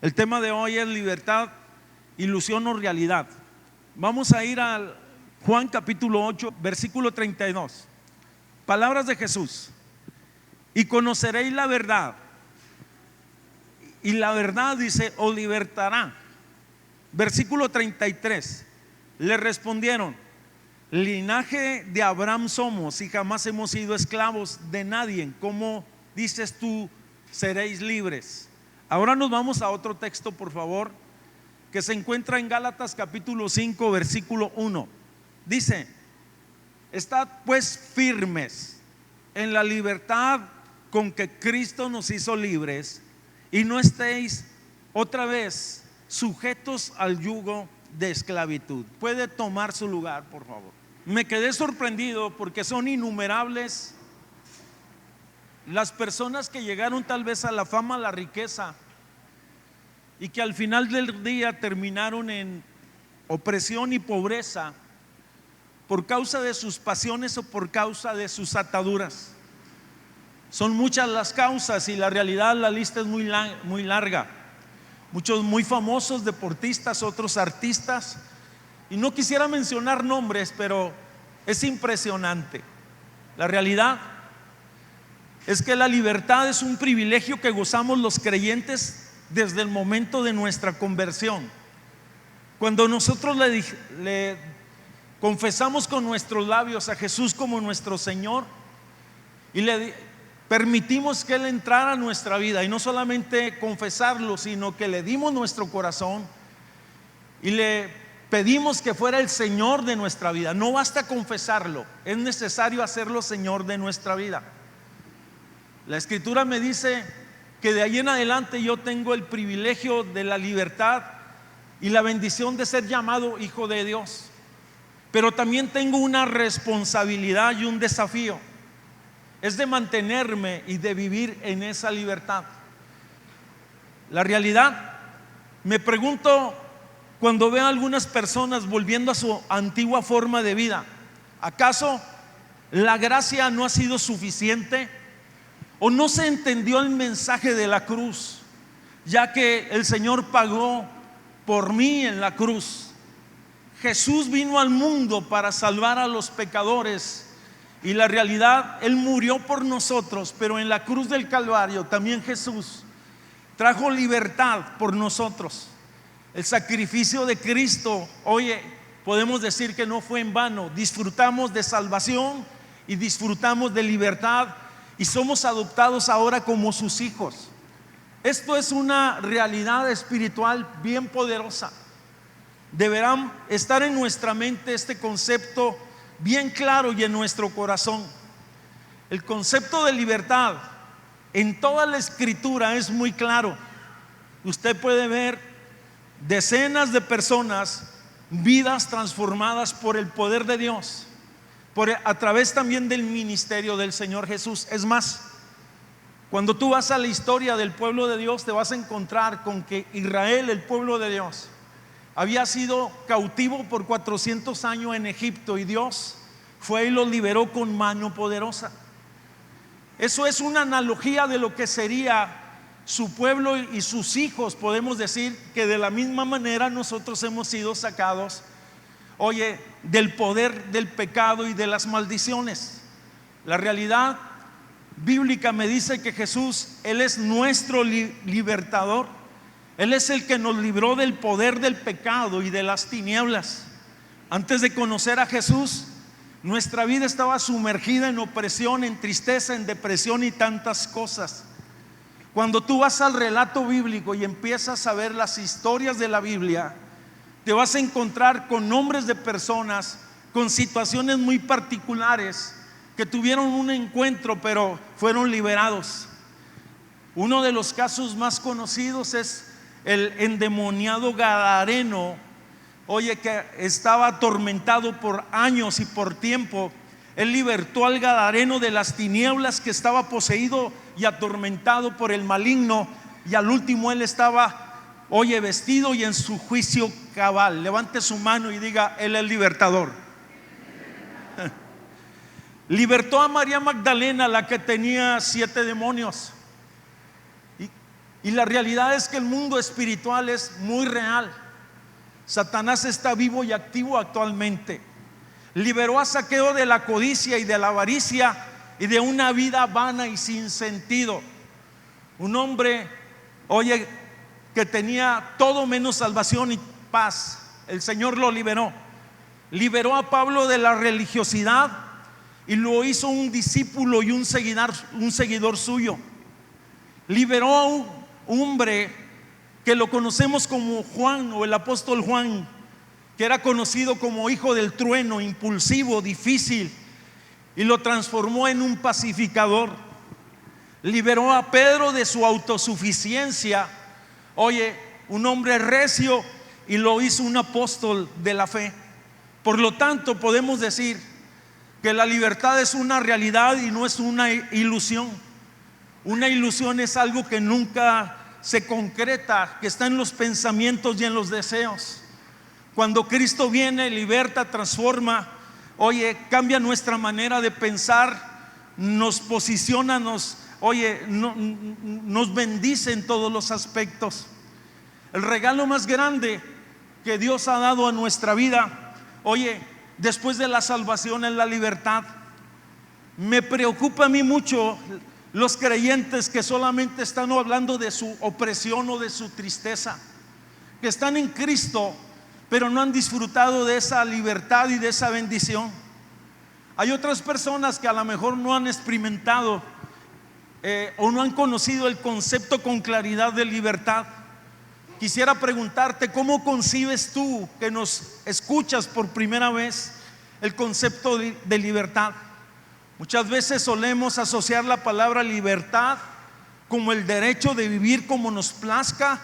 El tema de hoy es libertad, ilusión o realidad. Vamos a ir a Juan capítulo 8, versículo 32. Palabras de Jesús: y conoceréis la verdad, y la verdad, dice, os libertará. Versículo 33. Le respondieron: linaje de Abraham somos y jamás hemos sido esclavos de nadie. ¿Cómo dices tú, seréis libres? Ahora nos vamos a otro texto, por favor, que se encuentra en Gálatas capítulo 5, versículo 1. Dice: estad pues firmes en la libertad con que Cristo nos hizo libres, y no estéis otra vez sujetos al yugo de esclavitud. Puede tomar su lugar, por favor. Me quedé sorprendido porque son innumerables las personas que llegaron tal vez a la fama, a la riqueza, y que al final del día terminaron en opresión y pobreza por causa de sus pasiones o por causa de sus ataduras. Son muchas las causas y la realidad, la lista es muy larga. Muchos muy famosos deportistas, otros artistas, y no quisiera mencionar nombres, pero es impresionante. La realidad es que la libertad es un privilegio que gozamos los creyentes desde el momento de nuestra conversión. Cuando nosotros le confesamos con nuestros labios a Jesús como nuestro Señor y le permitimos que Él entrara a nuestra vida, y no solamente confesarlo, sino que le dimos nuestro corazón y le pedimos que fuera el Señor de nuestra vida. No basta confesarlo, es necesario hacerlo Señor de nuestra vida. La Escritura me dice que de ahí en adelante yo tengo el privilegio de la libertad y la bendición de ser llamado hijo de Dios, pero también tengo una responsabilidad y un desafío: es de mantenerme y de vivir en esa libertad. La realidad, me pregunto cuando veo a algunas personas volviendo a su antigua forma de vida, ¿acaso la gracia no ha sido suficiente? ¿O no se entendió el mensaje de la cruz, ya que el Señor pagó por mí en la cruz? Jesús vino al mundo para salvar a los pecadores, y la realidad, Él murió por nosotros, pero en la cruz del Calvario también Jesús trajo libertad por nosotros. El sacrificio de Cristo, oye, podemos decir que no fue en vano. Disfrutamos de salvación y disfrutamos de libertad, y somos adoptados ahora como sus hijos. Esto es una realidad espiritual bien poderosa. Deberán estar en nuestra mente este concepto bien claro y en nuestro corazón. El concepto de libertad en toda la Escritura es muy claro. Usted puede ver decenas de personas, vidas transformadas por el poder de Dios, a través también del ministerio del Señor Jesús. Es más, cuando tú vas a la historia del pueblo de Dios, te vas a encontrar con que Israel, el pueblo de Dios, había sido cautivo por 400 años en Egipto, y Dios fue y los liberó con mano poderosa. Eso es una analogía de lo que sería su pueblo y sus hijos. Podemos decir que de la misma manera nosotros hemos sido sacados, oye, del poder del pecado y de las maldiciones. La realidad bíblica me dice que Jesús, Él es nuestro libertador. Él es el que nos libró del poder del pecado y de las tinieblas. Antes de conocer a Jesús, nuestra vida estaba sumergida en opresión, en tristeza, en depresión y tantas cosas. Cuando tú vas al relato bíblico y empiezas a ver las historias de la Biblia, te vas a encontrar con nombres de personas con situaciones muy particulares que tuvieron un encuentro pero fueron liberados. Uno de los casos más conocidos es el endemoniado gadareno, oye, que estaba atormentado por años y por tiempo. Él libertó al gadareno de las tinieblas, que estaba poseído y atormentado por el maligno, y al último él estaba, oye, vestido y en su juicio cabal. Levante su mano y diga: Él es libertador. Libertó a María Magdalena, la que tenía 7 demonios. Y la realidad es que el mundo espiritual es muy real. Satanás está vivo y activo actualmente. Liberó a Zaqueo de la codicia y de la avaricia y de una vida vana y sin sentido. Un hombre, oye, que tenía todo menos salvación y paz. El Señor lo liberó. Liberó a Pablo de la religiosidad y lo hizo un discípulo y un seguidor suyo. Liberó a un hombre que lo conocemos como Juan, o el apóstol Juan, que era conocido como hijo del trueno, impulsivo, difícil, y lo transformó en un pacificador. Liberó a Pedro de su autosuficiencia, oye, un hombre recio, y lo hizo un apóstol de la fe. Por lo tanto, podemos decir que la libertad es una realidad y no es una ilusión. Una ilusión es algo que nunca se concreta, que está en los pensamientos y en los deseos. Cuando Cristo viene, liberta, transforma, oye, cambia nuestra manera de pensar, nos posiciona, nos bendice en todos los aspectos. El regalo más grande que Dios ha dado a nuestra vida, oye, después de la salvación, es la libertad. Me preocupa a mí mucho los creyentes que solamente están hablando de su opresión o de su tristeza, que están en Cristo pero no han disfrutado de esa libertad y de esa bendición. Hay otras personas que a lo mejor no han experimentado o no han conocido el concepto con claridad de libertad. Quisiera preguntarte, ¿cómo concibes tú, que nos escuchas por primera vez, el concepto de libertad? Muchas veces solemos asociar la palabra libertad como el derecho de vivir como nos plazca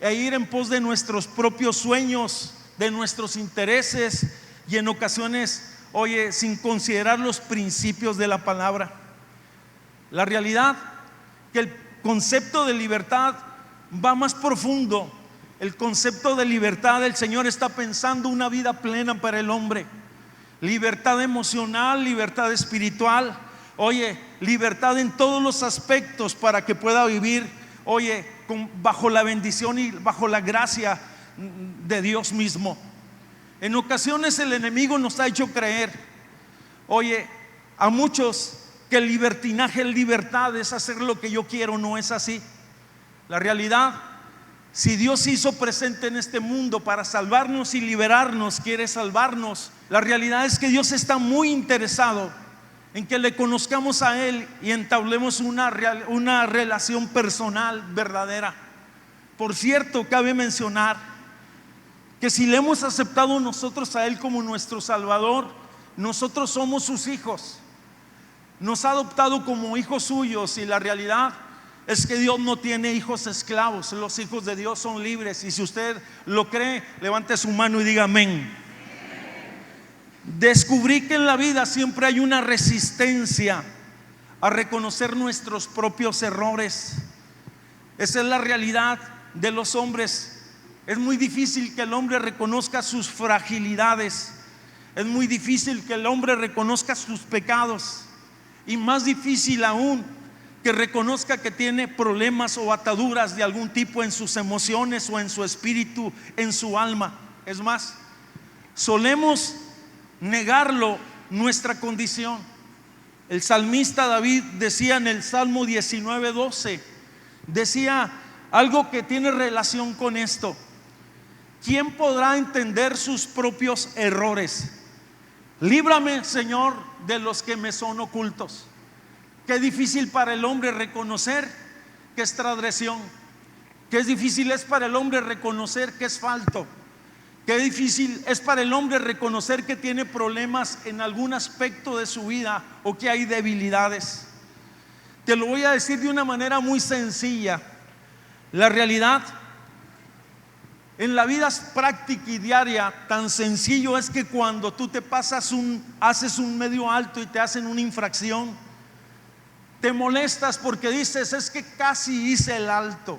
e ir en pos de nuestros propios sueños, de nuestros intereses, y en ocasiones, oye, sin considerar los principios de la palabra. La realidad que el concepto de libertad va más profundo. El concepto de libertad, el Señor está pensando una vida plena para el hombre. Libertad emocional, libertad espiritual, oye, libertad en todos los aspectos para que pueda vivir, oye, bajo la bendición y bajo la gracia de Dios mismo. En ocasiones el enemigo nos ha hecho creer, oye, a muchos, que el libertinaje es libertad, es hacer lo que yo quiero. No es así. La realidad, si Dios se hizo presente en este mundo para salvarnos y liberarnos, quiere salvarnos, la realidad es que Dios está muy interesado en que le conozcamos a Él y entablemos una relación personal verdadera. Por cierto, cabe mencionar que si le hemos aceptado nosotros a Él como nuestro Salvador, nosotros somos sus hijos. Nos ha adoptado como hijos suyos, y la realidad es que Dios no tiene hijos esclavos. Los hijos de Dios son libres, y si usted lo cree, levante su mano y diga amén. Descubrí que en la vida siempre hay una resistencia a reconocer nuestros propios errores. Esa es la realidad de los hombres. Es muy difícil que el hombre reconozca sus fragilidades. Es muy difícil que el hombre reconozca sus pecados, y más difícil aún que reconozca que tiene problemas o ataduras de algún tipo en sus emociones o en su espíritu, en su alma. Es más, solemos negarlo, nuestra condición. El salmista David decía en el Salmo 19:12, decía algo que tiene relación con esto: ¿quién podrá entender sus propios errores? Líbrame, Señor, de los que me son ocultos. Qué difícil para el hombre reconocer que es transgresión. Qué difícil es para el hombre reconocer que es falto. Qué difícil es para el hombre reconocer que tiene problemas en algún aspecto de su vida o que hay debilidades. Te lo voy a decir de una manera muy sencilla. La realidad en la vida práctica y diaria, tan sencillo es que cuando tú te haces un medio alto y te hacen una infracción, te molestas porque dices: es que casi hice el alto.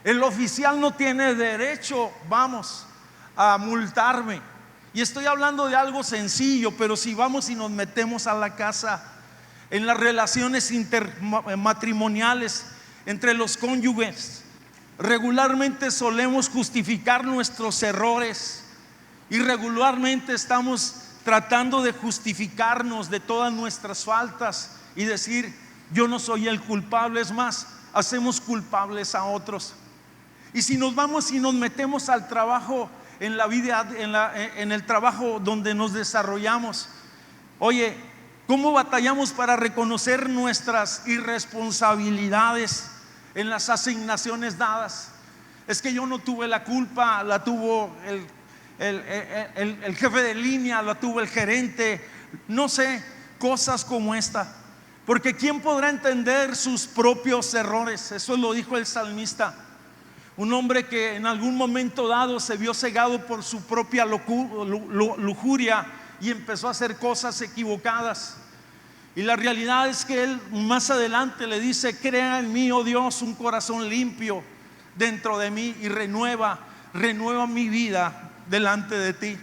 El oficial no tiene derecho, vamos, a multarme. Y estoy hablando de algo sencillo, pero si vamos y nos metemos a la casa, en las relaciones intermatrimoniales, entre los cónyuges. Regularmente solemos justificar nuestros errores y regularmente estamos tratando de justificarnos de todas nuestras faltas y decir: yo no soy el culpable. Es más, hacemos culpables a otros. Y si nos vamos y nos metemos al trabajo, en la vida, en el trabajo donde nos desarrollamos, oye, ¿cómo batallamos para reconocer nuestras irresponsabilidades en las asignaciones dadas? Es que yo no tuve la culpa, la tuvo el jefe de línea, la tuvo el gerente, no sé, cosas como esta. Porque ¿quién podrá entender sus propios errores? Eso lo dijo el salmista. Un hombre que en algún momento dado se vio cegado por su propia lujuria y empezó a hacer cosas equivocadas. Y la realidad es que él más adelante le dice: crea en mí, oh Dios, un corazón limpio dentro de mí y renueva mi vida delante de ti.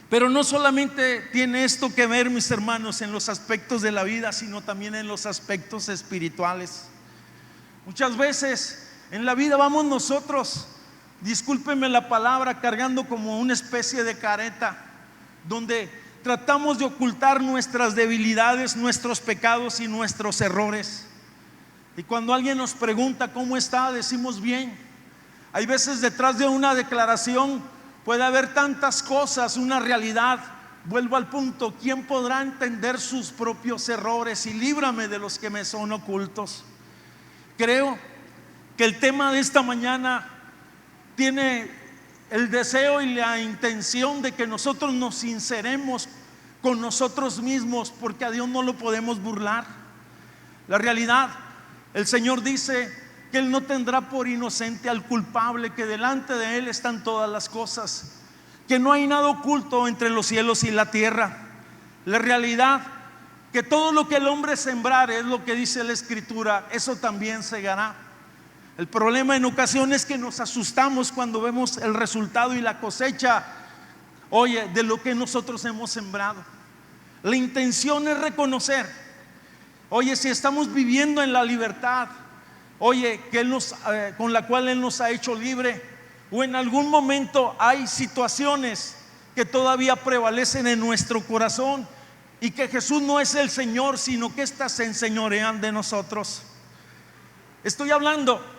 Pero no solamente tiene esto que ver, mis hermanos, en los aspectos de la vida, sino también en los aspectos espirituales. Muchas veces en la vida vamos nosotros, discúlpenme la palabra, cargando como una especie de careta, donde tratamos de ocultar nuestras debilidades, nuestros pecados y nuestros errores. Y cuando alguien nos pregunta cómo está, decimos bien. Hay veces detrás de una declaración puede haber tantas cosas, una realidad. Vuelvo al punto: ¿quién podrá entender sus propios errores? Y líbrame de los que me son ocultos. Creo que el tema de esta mañana tiene el deseo y la intención de que nosotros nos sinceremos con nosotros mismos, porque a Dios no lo podemos burlar. La realidad, el Señor dice que Él no tendrá por inocente al culpable, que delante de Él están todas las cosas, que no hay nada oculto entre los cielos y la tierra. La realidad, que todo lo que el hombre sembrare, es lo que dice la Escritura, eso también segará. El problema en ocasiones es que nos asustamos cuando vemos el resultado y la cosecha, oye, de lo que nosotros hemos sembrado. La intención es reconocer, oye, si estamos viviendo en la libertad, oye, que Él con la cual Él nos ha hecho libre, o en algún momento hay situaciones que todavía prevalecen en nuestro corazón y que Jesús no es el Señor, sino que éstas se enseñorean de nosotros. Estoy hablando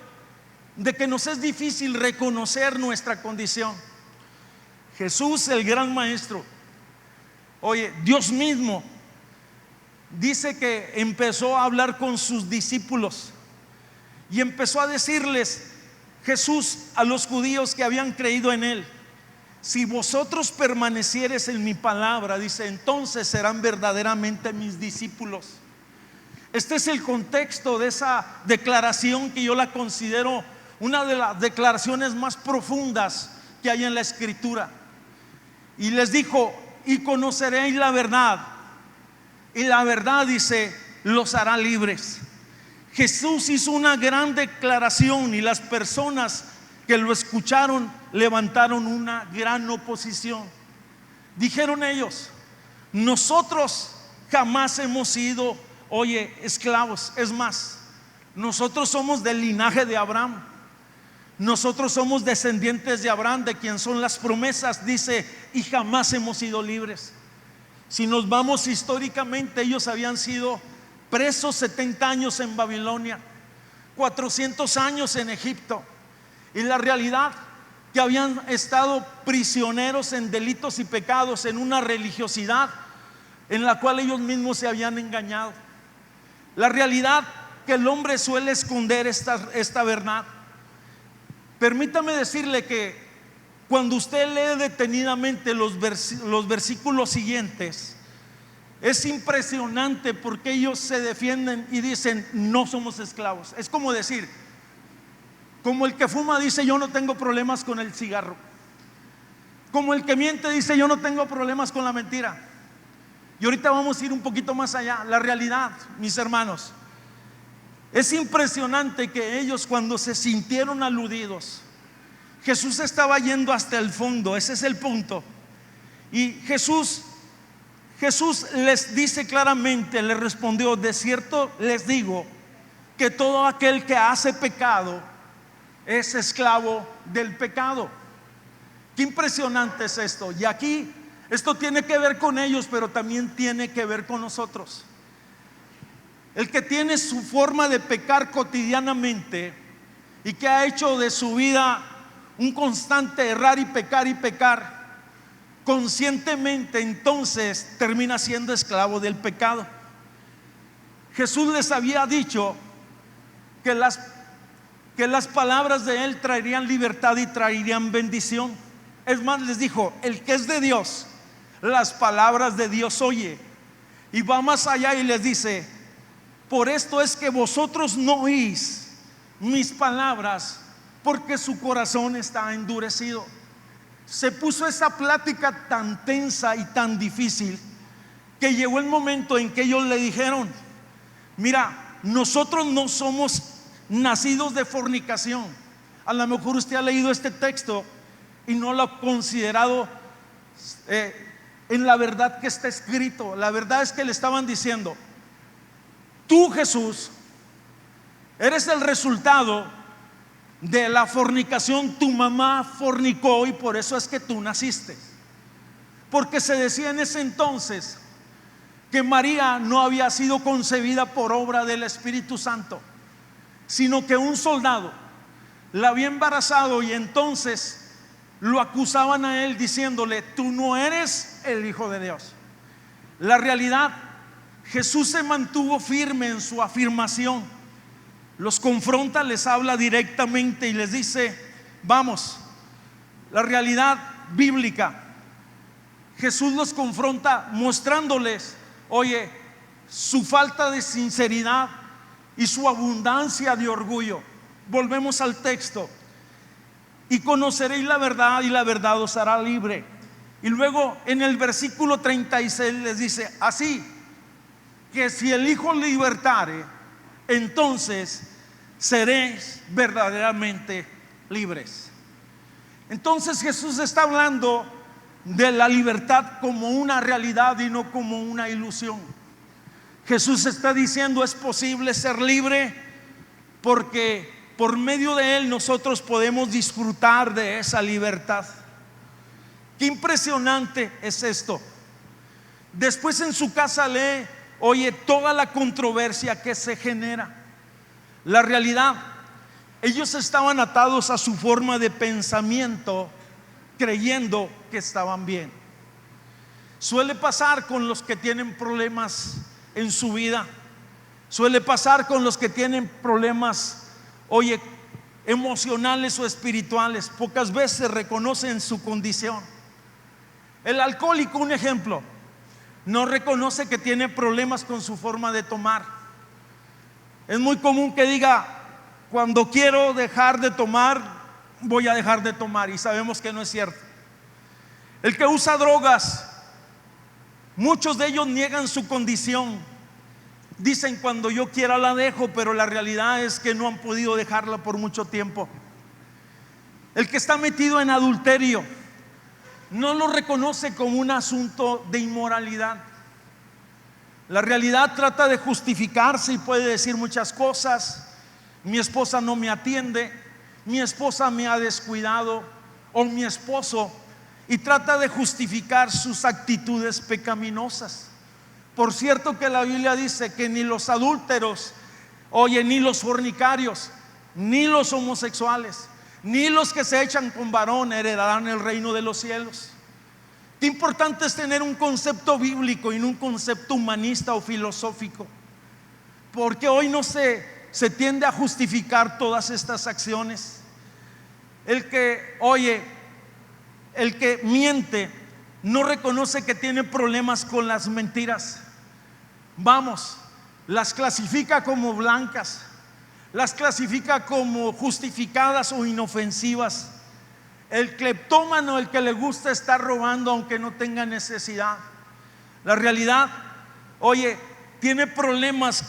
de que nos es difícil reconocer nuestra condición. Jesús, el gran maestro, oye, Dios mismo dice que empezó a hablar con sus discípulos y empezó a decirles Jesús a los judíos que habían creído en Él: si vosotros permaneciereis en mi palabra, dice, entonces serán verdaderamente mis discípulos. Este es el contexto de esa declaración, que yo la considero una de las declaraciones más profundas que hay en la Escritura. Y les dijo: y conoceréis la verdad, y la verdad, dice, los hará libres. Jesús hizo una gran declaración y las personas que lo escucharon levantaron una gran oposición. Dijeron ellos: nosotros jamás hemos sido, oye, esclavos. Es más, nosotros somos del linaje de Abraham. Nosotros somos descendientes de Abraham, de quien son las promesas, dice, y jamás hemos sido libres. Si nos vamos históricamente, ellos habían sido presos 70 años en Babilonia, 400 años en Egipto, y la realidad, que habían estado prisioneros en delitos y pecados, en una religiosidad en la cual ellos mismos se habían engañado. La realidad, que el hombre suele esconder esta verdad. Permítame decirle que cuando usted lee detenidamente los versículos siguientes, es impresionante, porque ellos se defienden y dicen: no somos esclavos. Es como decir, como el que fuma dice: yo no tengo problemas con el cigarro. Como el que miente dice: yo no tengo problemas con la mentira. Y ahorita vamos a ir un poquito más allá. La realidad, mis hermanos, es impresionante que ellos, cuando se sintieron aludidos, Jesús estaba yendo hasta el fondo. Ese es el punto. Y Jesús les dice claramente, les respondió: de cierto les digo que todo aquel que hace pecado es esclavo del pecado. Qué impresionante es esto. Y aquí esto tiene que ver con ellos, pero también tiene que ver con nosotros. El que tiene su forma de pecar cotidianamente y que ha hecho de su vida un constante errar y pecar conscientemente, entonces termina siendo esclavo del pecado. Jesús les había dicho que las palabras de Él traerían libertad y traerían bendición. Es más, les dijo: el que es de Dios, las palabras de Dios oye. Y va más allá y les dice: por esto es que vosotros no oís mis palabras, porque su corazón está endurecido. Se puso esa plática tan tensa y tan difícil que llegó el momento en que ellos le dijeron: mira, nosotros no somos nacidos de fornicación. A lo mejor usted ha leído este texto y no lo ha considerado en la verdad que está escrito. La verdad es que le estaban diciendo: tú, Jesús, eres el resultado de la fornicación. Tu mamá fornicó y por eso es que tú naciste. Porque se decía en ese entonces que María no había sido concebida por obra del Espíritu Santo, sino que un soldado la había embarazado, y entonces lo acusaban a él diciéndole: tú no eres el Hijo de Dios. La realidad, Jesús se mantuvo firme en su afirmación. Los confronta, les habla directamente y les dice: vamos, la realidad bíblica. Jesús los confronta mostrándoles, oye, su falta de sinceridad y su abundancia de orgullo. Volvemos al texto: y conoceréis la verdad, y la verdad os hará libre. Y luego en el versículo 36 les dice: así que si el Hijo libertare, entonces seréis verdaderamente libres. Entonces Jesús está hablando de la libertad como una realidad y no como una ilusión. Jesús está diciendo: es posible ser libre, porque por medio de Él nosotros podemos disfrutar de esa libertad. Qué impresionante es esto. Después en su casa lee, oye, toda la controversia que se genera. La realidad, ellos estaban atados a su forma de pensamiento, creyendo que estaban bien. Suele pasar con los que tienen problemas en su vida. Suele pasar con los que tienen problemas, oye, emocionales o espirituales. Pocas veces reconocen su condición. El alcohólico, un ejemplo, no reconoce que tiene problemas con su forma de tomar. Es muy común que diga: cuando quiero dejar de tomar, voy a dejar de tomar, y sabemos que no es cierto. El que usa drogas, muchos de ellos niegan su condición. Dicen: cuando yo quiera la dejo, pero la realidad es que no han podido dejarla por mucho tiempo. El que está metido en adulterio no lo reconoce como un asunto de inmoralidad. La realidad trata de justificarse y puede decir muchas cosas: mi esposa no me atiende, mi esposa me ha descuidado, o mi esposo, y trata de justificar sus actitudes pecaminosas. Por cierto que la Biblia dice que ni los adúlteros, oye, ni los fornicarios, ni los homosexuales, ni los que se echan con varón heredarán el reino de los cielos. Qué importante es tener un concepto bíblico y no un concepto humanista o filosófico, porque hoy no se tiende a justificar todas estas acciones. El que miente no reconoce que tiene problemas con las mentiras. Vamos, las clasifica como blancas, las clasifica como justificadas o inofensivas. El cleptómano, el que le gusta estar robando aunque no tenga necesidad. La realidad, oye, tiene problemas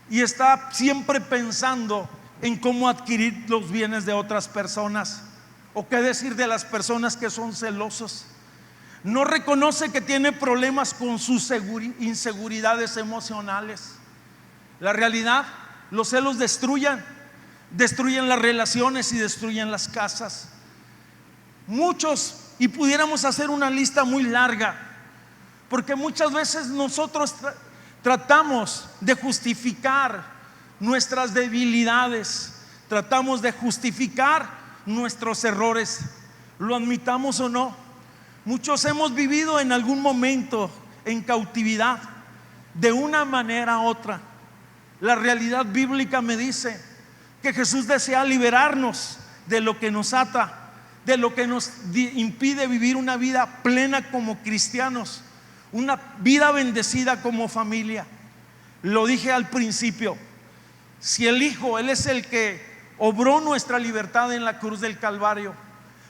y está siempre pensando en cómo adquirir los bienes de otras personas. O qué decir de las personas que son celosos. No reconoce que tiene problemas con sus inseguridades emocionales. La realidad, Los celos destruyen las relaciones y destruyen las casas. Muchos, y pudiéramos hacer una lista muy larga, porque muchas veces nosotros tratamos de justificar nuestras debilidades, tratamos de justificar nuestros errores, lo admitamos o no. Muchos hemos vivido en algún momento en cautividad, de una manera u otra. La realidad bíblica me dice que Jesús desea liberarnos de lo que nos ata, de lo que nos impide vivir una vida plena como cristianos, una vida bendecida como familia. Lo dije al principio, si el Hijo, Él es el que obró nuestra libertad en la cruz del Calvario.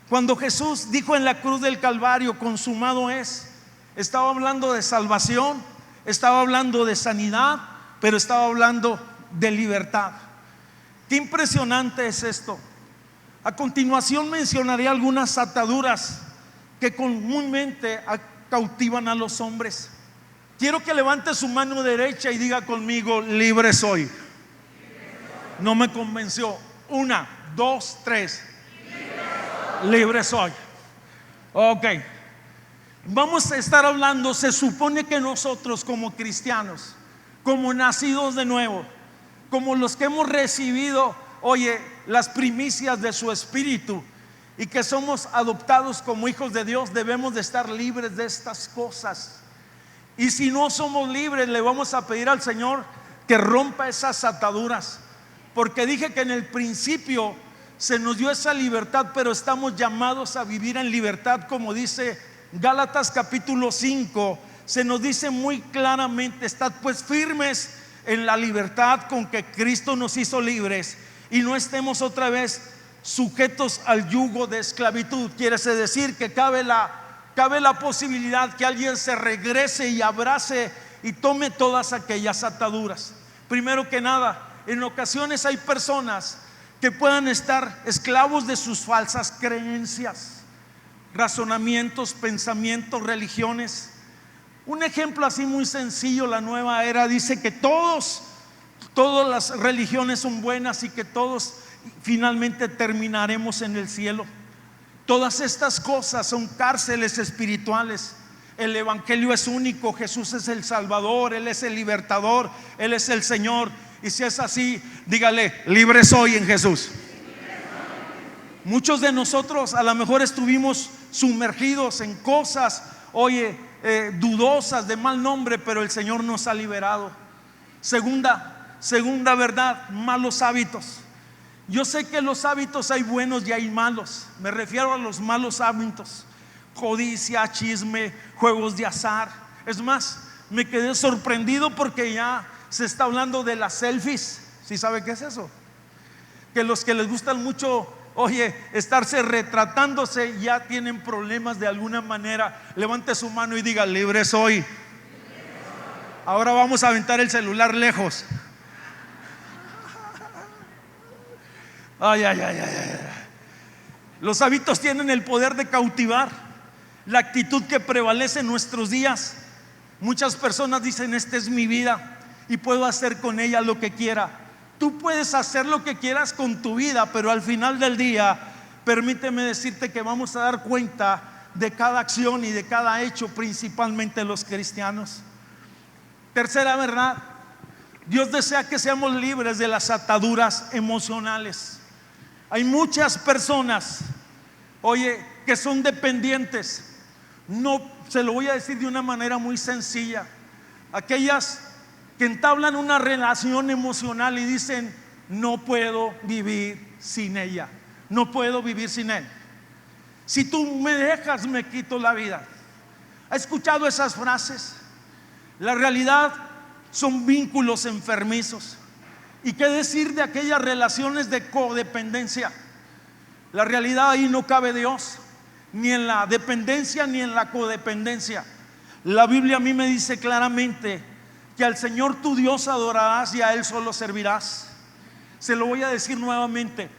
Cuando Jesús dijo en la cruz del Calvario, consumado es, estaba hablando de salvación, estaba hablando de sanidad, pero estaba hablando de libertad. Qué impresionante es esto. A continuación mencionaré algunas ataduras que comúnmente cautivan a los hombres. Quiero que levante su mano derecha y diga conmigo: libre soy. No me convenció. 1, 2, 3. Libre soy. Ok. Vamos a estar hablando, se supone que nosotros como cristianos, como nacidos de nuevo, como los que hemos recibido, las primicias de su Espíritu y que somos adoptados como hijos de Dios, debemos de estar libres de estas cosas. Y si no somos libres, le vamos a pedir al Señor que rompa esas ataduras, porque dije que en el principio se nos dio esa libertad, pero estamos llamados a vivir en libertad, como dice Gálatas capítulo 5. Se nos dice muy claramente: estad pues firmes en la libertad con que Cristo nos hizo libres, y no estemos otra vez sujetos al yugo de esclavitud. Quiere decir que cabe la posibilidad que alguien se regrese y abrace y tome todas aquellas ataduras. Primero que nada, en ocasiones hay personas que puedan estar esclavos de sus falsas creencias, razonamientos, pensamientos, religiones. Un ejemplo así muy sencillo: la nueva era dice que todas las religiones son buenas y que todos finalmente terminaremos en el cielo. Todas estas cosas son cárceles espirituales. El evangelio es único, Jesús es el Salvador, Él es el libertador, Él es el Señor. Y si es así, dígale: libre soy en Jesús. Muchos de nosotros a lo mejor estuvimos sumergidos en cosas, dudosas, de mal nombre, pero el Señor nos ha liberado. Segunda verdad, malos hábitos. Yo sé que los hábitos hay buenos y hay malos. Me refiero a los malos hábitos: codicia, chisme, juegos de azar. Es más, me quedé sorprendido porque ya se está hablando de las selfies. ¿Sí sabe qué es eso? Que los que les gustan mucho, estarse retratándose, ya tienen problemas de alguna manera. Levante su mano y diga: libre soy. Ahora vamos a aventar el celular lejos. Ay. Los hábitos tienen el poder de cautivar. La actitud que prevalece en nuestros días. Muchas personas dicen: esta es mi vida y puedo hacer con ella lo que quiera. Tú puedes hacer lo que quieras con tu vida, pero al final del día, permíteme decirte que vamos a dar cuenta de cada acción y de cada hecho, principalmente los cristianos. Tercera verdad: Dios desea que seamos libres de las ataduras emocionales. Hay muchas personas, que son dependientes. No, se lo voy a decir de una manera muy sencilla: aquellas que entablan una relación emocional y dicen: no puedo vivir sin ella, no puedo vivir sin él. Si tú me dejas, me quito la vida. ¿Ha escuchado esas frases? La realidad son vínculos enfermizos. ¿Y qué decir de aquellas relaciones de codependencia? La realidad, ahí no cabe Dios, ni en la dependencia ni en la codependencia. La Biblia a mí me dice claramente que al Señor tu Dios adorarás y a Él solo servirás. Se lo voy a decir nuevamente: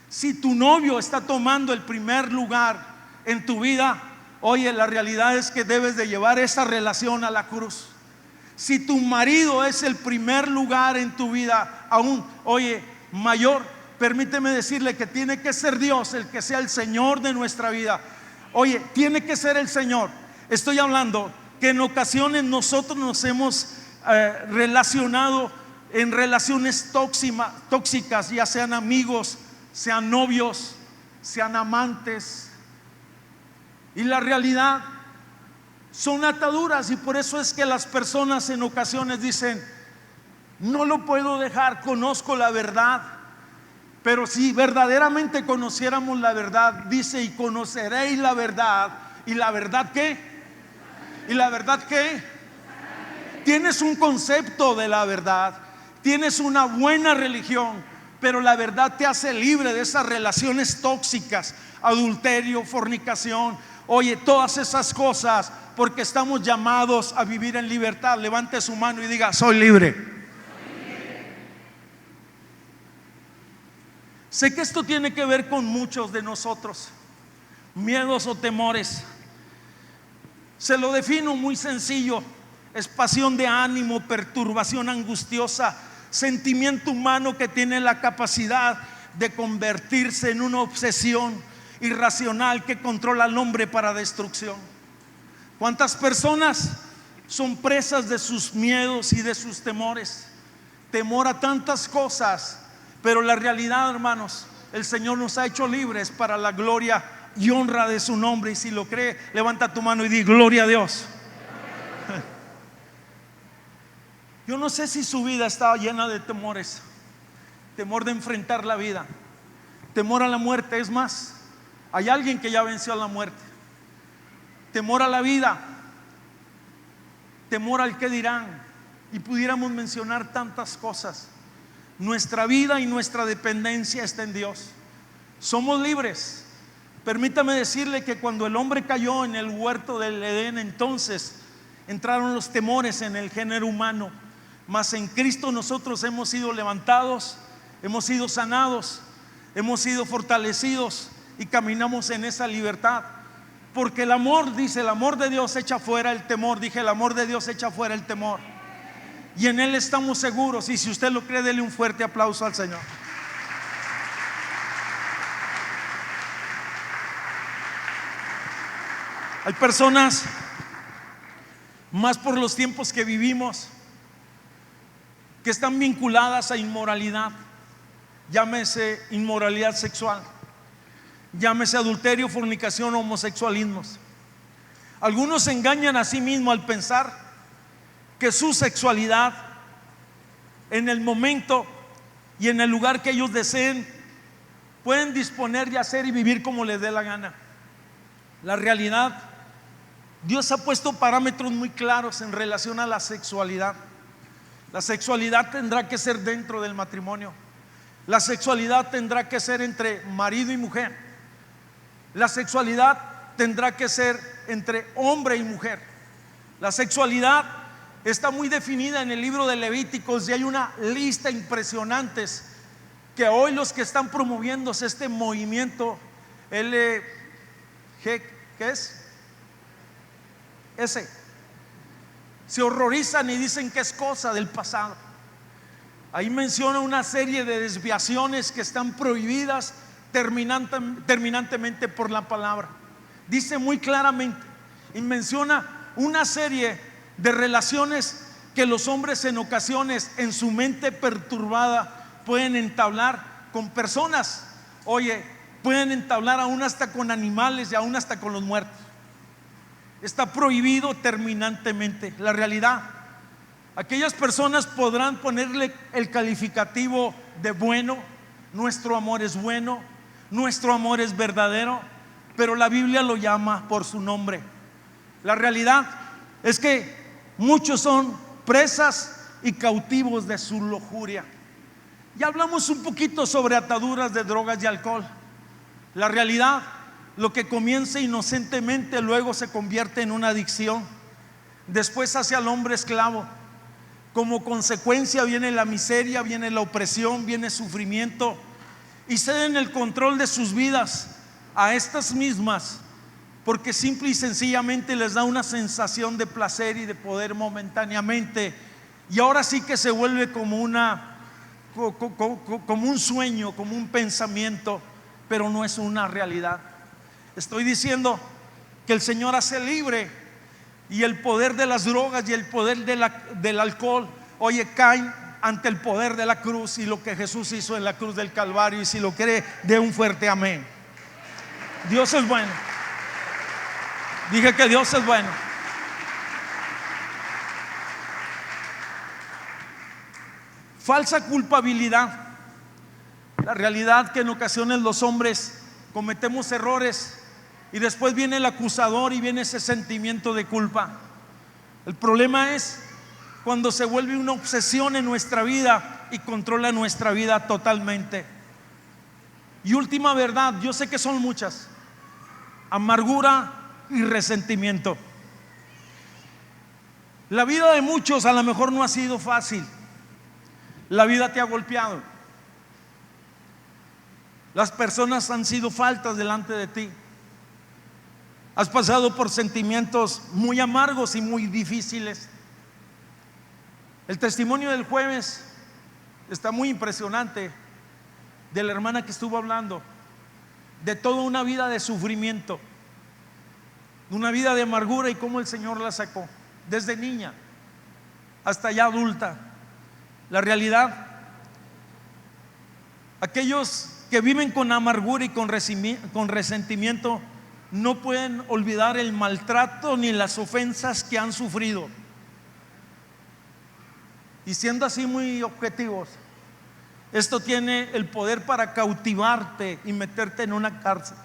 si tu novio está tomando el primer lugar en tu vida, la realidad es que debes de llevar esa relación a la cruz. Si tu marido es el primer lugar en tu vida, aún, oye, mayor, permíteme decirle que tiene que ser Dios el que sea el Señor de nuestra vida. Oye, tiene que ser el Señor. Estoy hablando que en ocasiones nosotros nos hemos relacionado en relaciones tóxicas, ya sean amigos, sean novios, sean amantes. Y la realidad son ataduras, y por eso es que las personas en ocasiones dicen: no lo puedo dejar, conozco la verdad. Pero si verdaderamente conociéramos la verdad, dice: y conoceréis la verdad. ¿Y la verdad qué? ¿Y la verdad qué? Tienes un concepto de la verdad, tienes una buena religión, pero la verdad te hace libre de esas relaciones tóxicas, adulterio, fornicación. Oye, todas esas cosas, porque estamos llamados a vivir en libertad. Levante su mano y diga: soy libre. Sé que esto tiene que ver con muchos de nosotros, miedos o temores. Se lo defino muy sencillo: es pasión de ánimo, perturbación angustiosa, sentimiento humano que tiene la capacidad de convertirse en una obsesión irracional que controla al hombre para destrucción. ¿Cuántas personas son presas de sus miedos y de sus temores? Temor a tantas cosas, pero la realidad, hermanos, el Señor nos ha hecho libres para la gloria y honra de su nombre. Y si lo cree, levanta tu mano y di: gloria a Dios. Yo no sé si su vida está llena de temores: temor de enfrentar la vida, temor a la muerte. Es más, hay alguien que ya venció a la muerte. Temor a la vida, temor al que dirán, y pudiéramos mencionar tantas cosas. Nuestra vida y nuestra dependencia está en Dios. Somos libres. Permítame decirle que cuando el hombre cayó en el huerto del Edén, entonces entraron los temores en el género humano. Mas en Cristo nosotros hemos sido levantados, hemos sido sanados, hemos sido fortalecidos y caminamos en esa libertad. Porque el amor, dice, el amor de Dios echa fuera el temor. Dije: el amor de Dios echa fuera el temor. Y en Él estamos seguros. Y si usted lo cree, dele un fuerte aplauso al Señor. Hay personas, más por los tiempos que vivimos, que están vinculadas a inmoralidad. Llámese inmoralidad sexual, llámese adulterio, fornicación, homosexualismos. Algunos se engañan a sí mismos al pensar que su sexualidad, en el momento y en el lugar que ellos deseen, pueden disponer de hacer y vivir como les dé la gana. La realidad, Dios ha puesto parámetros muy claros en relación a la sexualidad. La sexualidad tendrá que ser dentro del matrimonio. La sexualidad tendrá que ser entre marido y mujer. La sexualidad tendrá que ser entre hombre y mujer. La sexualidad está muy definida en el libro de Levíticos, y hay una lista impresionante que hoy los que están promoviéndose este movimiento ¿qué es? Se horrorizan y dicen que es cosa del pasado. Ahí menciona una serie de desviaciones que están prohibidas terminantemente por la palabra. Dice muy claramente y menciona una serie de relaciones que los hombres en ocasiones, en su mente perturbada, pueden entablar con personas. Oye, pueden entablar aún hasta con animales y aún hasta con los muertos. Está prohibido terminantemente. La realidad, aquellas personas podrán ponerle el calificativo de bueno: nuestro amor es bueno, nuestro amor es verdadero, pero la Biblia lo llama por su nombre. La realidad es que muchos son presas y cautivos de su lujuria. Ya hablamos un poquito sobre ataduras de drogas y alcohol. La realidad, lo que comienza inocentemente luego se convierte en una adicción. Después hace al hombre esclavo. Como consecuencia viene la miseria, viene la opresión, viene sufrimiento, y ceden el control de sus vidas a estas mismas porque simple y sencillamente les da una sensación de placer y de poder momentáneamente, y ahora sí que se vuelve como como un sueño, como un pensamiento, pero no es una realidad. Estoy diciendo que el Señor hace libre, y el poder de las drogas y el poder del alcohol, oye, caen ante el poder de la cruz y lo que Jesús hizo en la cruz del Calvario. Y si lo cree, dé un fuerte amén. Dios es bueno. Dije que Dios es bueno. Falsa culpabilidad. La realidad que en ocasiones los hombres cometemos errores y después viene el acusador y viene ese sentimiento de culpa. El problema es cuando se vuelve una obsesión en nuestra vida y controla nuestra vida totalmente. Y última verdad, yo sé que son muchas: amargura y resentimiento. La vida de muchos a lo mejor no ha sido fácil. La vida te ha golpeado. Las personas han sido faltas delante de ti. Has pasado por sentimientos muy amargos y muy difíciles. El testimonio del jueves está muy impresionante, de la hermana que estuvo hablando de toda una vida de sufrimiento, una vida de amargura, y cómo el Señor la sacó desde niña hasta ya adulta. La realidad, aquellos que viven con amargura y con resentimiento no pueden olvidar el maltrato ni las ofensas que han sufrido. Y siendo así muy objetivos, esto tiene el poder para cautivarte y meterte en una cárcel.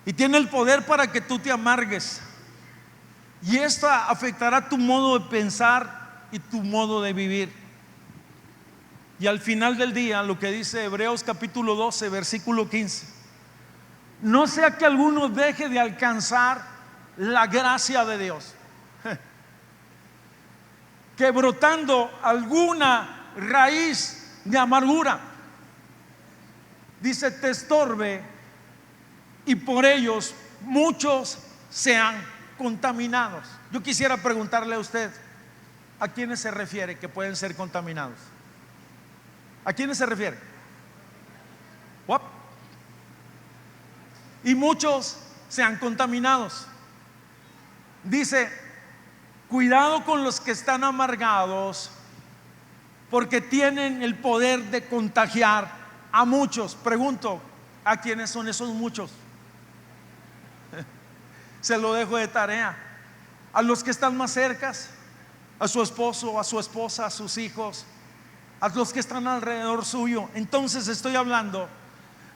Y tiene el poder para que tú te amargues. Y esto afectará tu modo de pensar y tu modo de vivir. Y al final del día, lo que dice Hebreos capítulo 12, versículo 15: no sea que alguno deje de alcanzar la gracia de Dios, que brotando alguna raíz de amargura, dice, te estorbe, y por ellos muchos sean contaminados. Yo quisiera preguntarle a usted, ¿a quiénes se refiere que pueden ser contaminados? ¿A quiénes se refiere? ¿What? Y muchos sean contaminados. Dice, cuidado con los que están amargados, porque tienen el poder de contagiar a muchos. Pregunto, ¿a quiénes son esos muchos? Se lo dejo de tarea. A los que están más cercas, a su esposo, a su esposa, a sus hijos, a los que están alrededor suyo. Entonces estoy hablando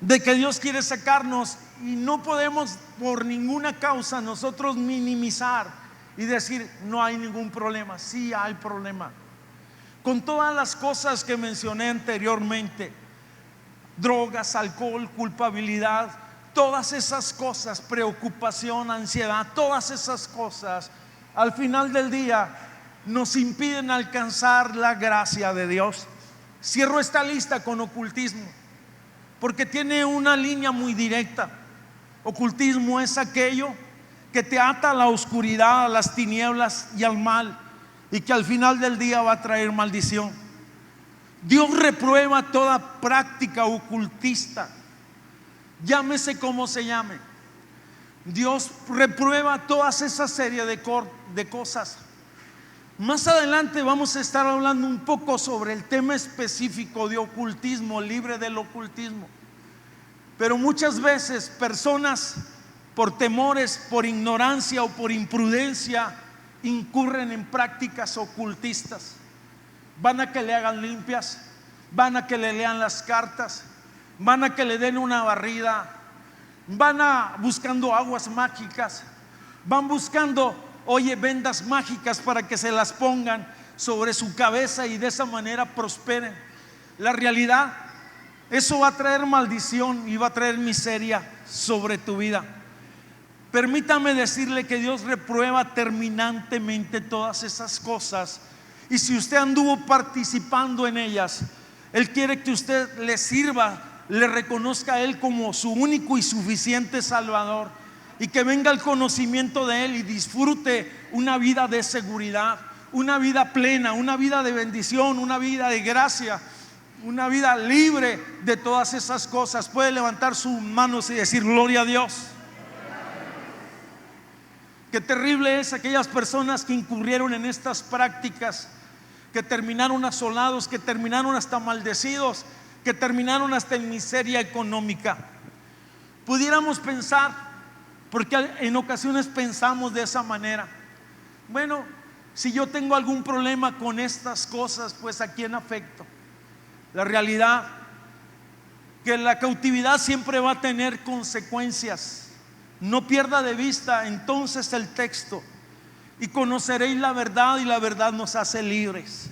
de que Dios quiere sacarnos, y no podemos por ninguna causa nosotros minimizar y decir no hay ningún problema. Sí hay problema con todas las cosas que mencioné anteriormente: drogas, alcohol, culpabilidad, todas esas cosas, preocupación, ansiedad, todas esas cosas al final del día nos impiden alcanzar la gracia de Dios. Cierro esta lista con ocultismo, porque tiene una línea muy directa. Ocultismo es aquello que te ata a la oscuridad, a las tinieblas y al mal, y que al final del día va a traer maldición. Dios reprueba toda práctica ocultista, llámese como se llame. Dios reprueba todas esa serie de cosas. Más adelante vamos a estar hablando un poco sobre el tema específico de ocultismo, libre del ocultismo. Pero muchas veces personas, por temores, por ignorancia o por imprudencia, incurren en prácticas ocultistas. Van a que le hagan limpias, van a que le lean las cartas, van a que le den una barrida, van a buscando aguas mágicas, van buscando, oye, vendas mágicas para que se las pongan sobre su cabeza y de esa manera prosperen. La realidad, eso va a traer maldición y va a traer miseria sobre tu vida. Permítame decirle que Dios reprueba terminantemente todas esas cosas, y si usted anduvo participando en ellas, Él quiere que usted le sirva, le reconozca a Él como su único y suficiente Salvador, y que venga el conocimiento de Él y disfrute una vida de seguridad, una vida plena, una vida de bendición, una vida de gracia, una vida libre de todas esas cosas. Puede levantar sus manos y decir gloria a Dios. Qué terrible es aquellas personas que incurrieron en estas prácticas, que terminaron asolados, que terminaron hasta maldecidos, que terminaron hasta en miseria económica. Pudiéramos pensar, porque en ocasiones pensamos de esa manera: bueno, si yo tengo algún problema con estas cosas, pues ¿a quién afecto? La realidad que la cautividad siempre va a tener consecuencias. No pierda de vista entonces el texto: y conoceréis la verdad y la verdad nos hace libres.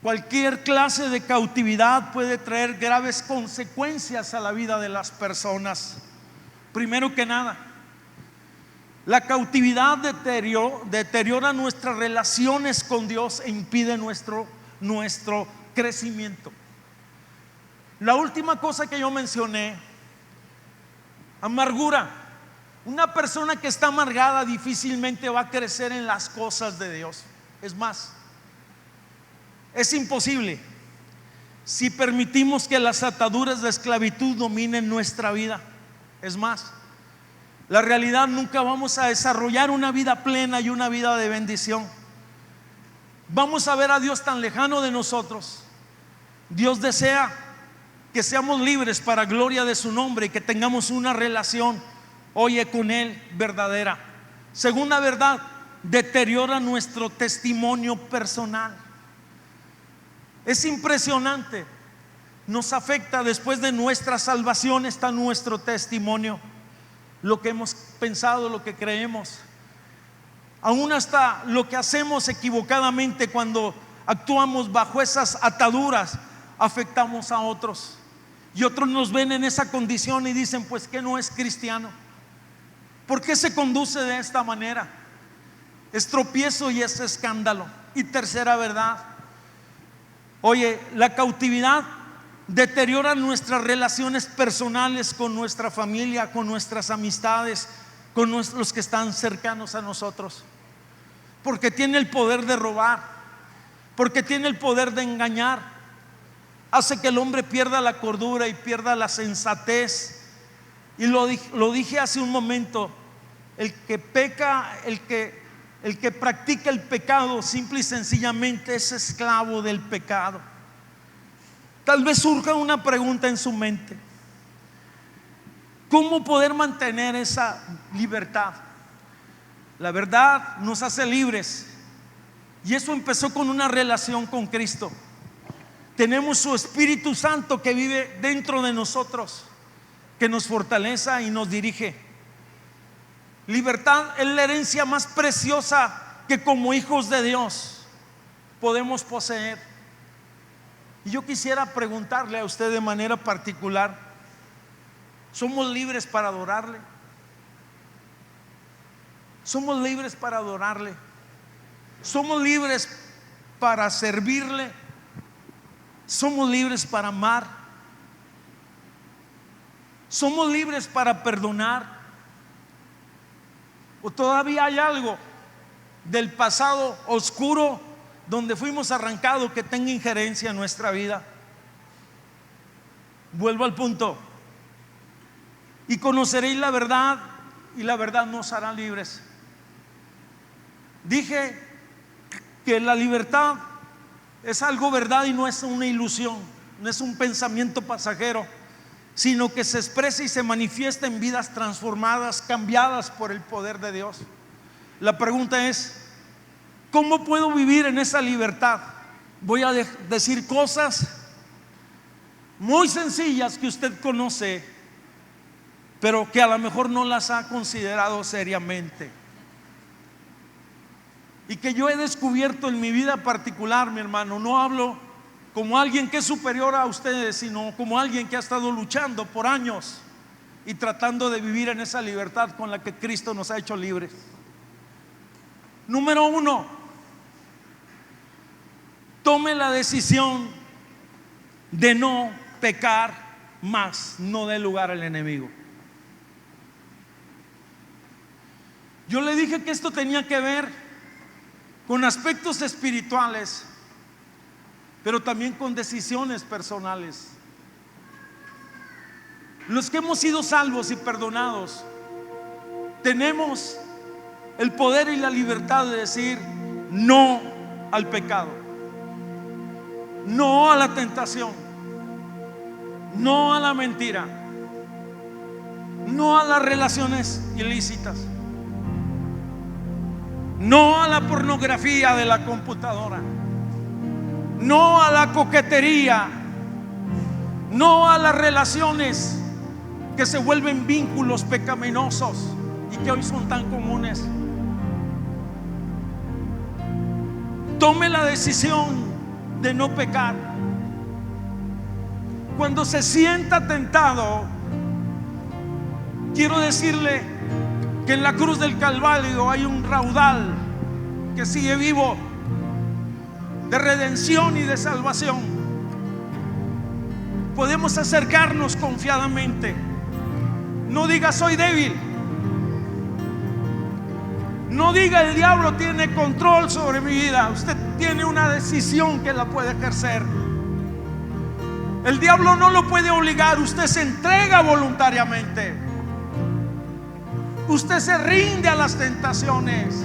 Cualquier clase de cautividad puede traer graves consecuencias a la vida de las personas. Primero que nada, la cautividad deteriora nuestras relaciones con Dios e impide nuestro crecimiento. La última cosa que yo mencioné, amargura. Una persona que está amargada difícilmente va a crecer en las cosas de Dios. Es más, es imposible si permitimos que las ataduras de esclavitud dominen nuestra vida. Es más, la realidad, nunca vamos a desarrollar una vida plena y una vida de bendición. Vamos a ver a Dios tan lejano de nosotros. Dios desea que seamos libres para gloria de su nombre y que tengamos una relación, oye, con Él verdadera. Segunda verdad, deteriora nuestro testimonio personal. Es impresionante, nos afecta. Después de nuestra salvación está nuestro testimonio, lo que hemos pensado, lo que creemos, aún hasta lo que hacemos equivocadamente. Cuando actuamos bajo esas ataduras, afectamos a otros, y otros nos ven en esa condición y dicen: pues que no es cristiano, ¿por qué se conduce de esta manera? Es tropiezo y es escándalo. Y tercera verdad, oye, la cautividad deteriora nuestras relaciones personales con nuestra familia, con nuestras amistades, con los que están cercanos a nosotros, porque tiene el poder de robar, porque tiene el poder de engañar. Hace que el hombre pierda la cordura y pierda la sensatez. Y lo dije hace un momento: el que peca, el que practica el pecado, simple y sencillamente es esclavo del pecado. Tal vez surja una pregunta en su mente: ¿cómo poder mantener esa libertad? La verdad nos hace libres, y eso empezó con una relación con Cristo. Tenemos su Espíritu Santo que vive dentro de nosotros, que nos fortalece y nos dirige. Libertad es la herencia más preciosa que como hijos de Dios podemos poseer. Y yo quisiera preguntarle a usted de manera particular: ¿somos libres para adorarle? ¿Somos libres para adorarle? ¿Somos libres para servirle? ¿Somos libres para amar? ¿Somos libres para perdonar? ¿O todavía hay algo del pasado oscuro donde fuimos arrancados que tenga injerencia en nuestra vida? Vuelvo al punto: y conoceréis la verdad y la verdad nos hará libres. Dije que la libertad es algo verdad y no es una ilusión, no es un pensamiento pasajero, sino que se expresa y se manifiesta en vidas transformadas, cambiadas por el poder de Dios. La pregunta es: ¿cómo puedo vivir en esa libertad? Voy a decir cosas muy sencillas que usted conoce, pero que a lo mejor no las ha considerado seriamente, y que yo he descubierto en mi vida particular, mi hermano. No hablo como alguien que es superior a ustedes, sino como alguien que ha estado luchando por años y tratando de vivir en esa libertad con la que Cristo nos ha hecho libres. Número uno: tome la decisión de no pecar más, no dé lugar al enemigo. Yo le dije que esto tenía que ver con aspectos espirituales, pero también con decisiones personales. Los que hemos sido salvos y perdonados tenemos el poder y la libertad de decir no al pecado, no a la tentación, no a la mentira, no a las relaciones ilícitas, no a la pornografía de la computadora, no a la coquetería, no a las relaciones que se vuelven vínculos pecaminosos y que hoy son tan comunes. Tome la decisión de no pecar. Cuando se sienta tentado, quiero decirle que en la cruz del Calvario hay un raudal que sigue vivo de redención y de salvación. Podemos acercarnos confiadamente. No diga soy débil. No diga el diablo tiene control sobre mi vida. Usted tiene una decisión que la puede ejercer. El diablo no lo puede obligar. Usted se entrega voluntariamente. Usted se rinde a las tentaciones.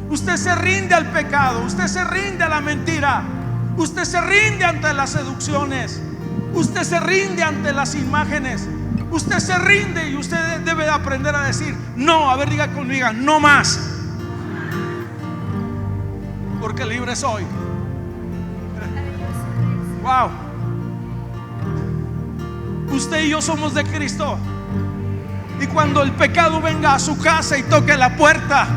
Usted se rinde al pecado. Usted se rinde a la mentira. Usted se rinde ante las seducciones. Usted se rinde ante las imágenes. Usted se rinde y usted debe aprender a decir no. A ver, diga conmigo, no más, porque libre soy. Wow. Usted y yo somos de Cristo. Y cuando el pecado venga a su casa y toque la puerta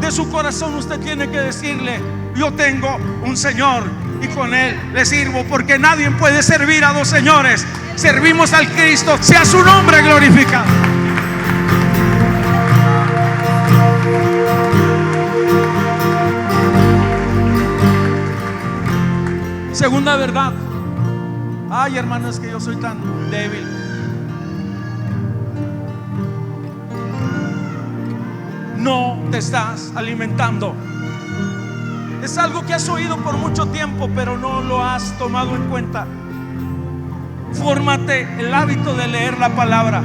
de su corazón, usted tiene que decirle: yo tengo un Señor y con Él le sirvo, porque nadie puede servir a dos señores. Servimos al Cristo, sea su nombre glorificado. Segunda verdad. Ay, hermano, es que yo soy tan débil. No te estás alimentando. Es algo que has oído por mucho tiempo, pero no lo has tomado en cuenta. Fórmate el hábito de leer la palabra.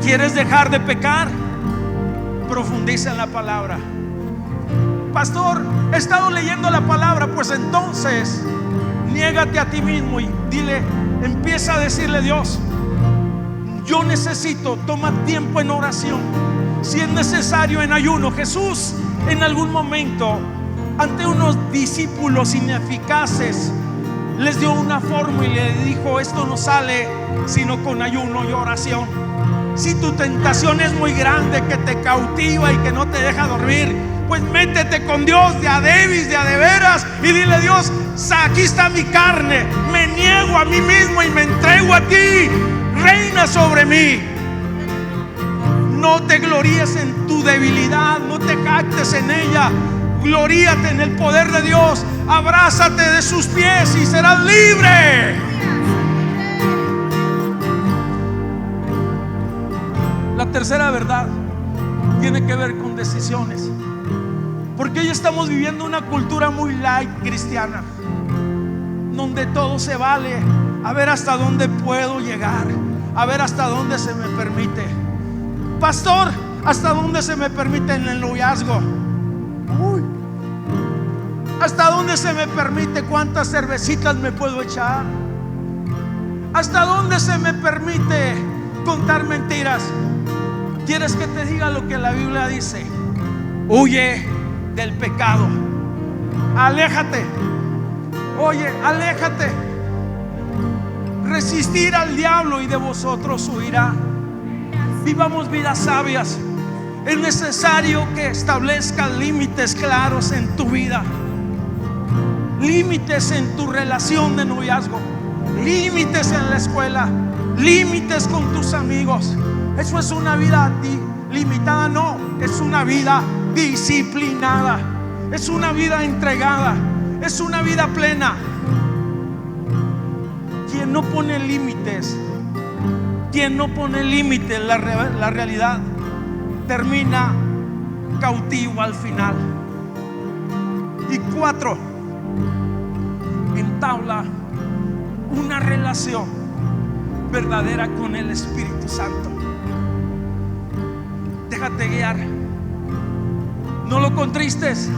¿Quieres dejar de pecar? Profundiza en la palabra. Pastor, he estado leyendo la palabra. Pues entonces niégate a ti mismo y dile, empieza a decirle: Dios, yo necesito, toma tiempo en oración, si es necesario en ayuno. Jesús en algún momento, ante unos discípulos ineficaces, les dio una fórmula y le dijo: esto no sale sino con ayuno y oración. Si tu tentación es muy grande, que te cautiva y que no te deja dormir, pues métete con Dios de a Davis, de a de veras, y dile: Dios, aquí está mi carne, me niego a mí mismo y me entrego a ti, reina sobre mí. No te gloríes en tu debilidad, no te jactes en ella. Gloríate en el poder de Dios. Abrázate de sus pies y serás libre. La tercera verdad tiene que ver con decisiones, porque hoy estamos viviendo una cultura muy light cristiana, donde todo se vale. A ver hasta dónde puedo llegar, a ver hasta dónde se me permite. Pastor, ¿hasta dónde se me permite en el noviazgo? Uy. ¿Hasta dónde se me permite cuántas cervecitas me puedo echar? ¿Hasta dónde se me permite contar mentiras? ¿Quieres que te diga lo que la Biblia dice? Huye del pecado. Aléjate. Oye, aléjate. Resistir al diablo y de vosotros huirá. Vivamos vidas sabias. Es necesario que establezcas límites claros en tu vida. Límites en tu relación de noviazgo. Límites en la escuela. Límites con tus amigos. Eso es una vida limitada, no. Es una vida disciplinada. Es una vida entregada. Es una vida plena. Quien no pone límites, quien no pone límites, la realidad, termina cautivo al final. Y 4, entabla una relación verdadera con el Espíritu Santo. Déjate guiar, no lo contristes.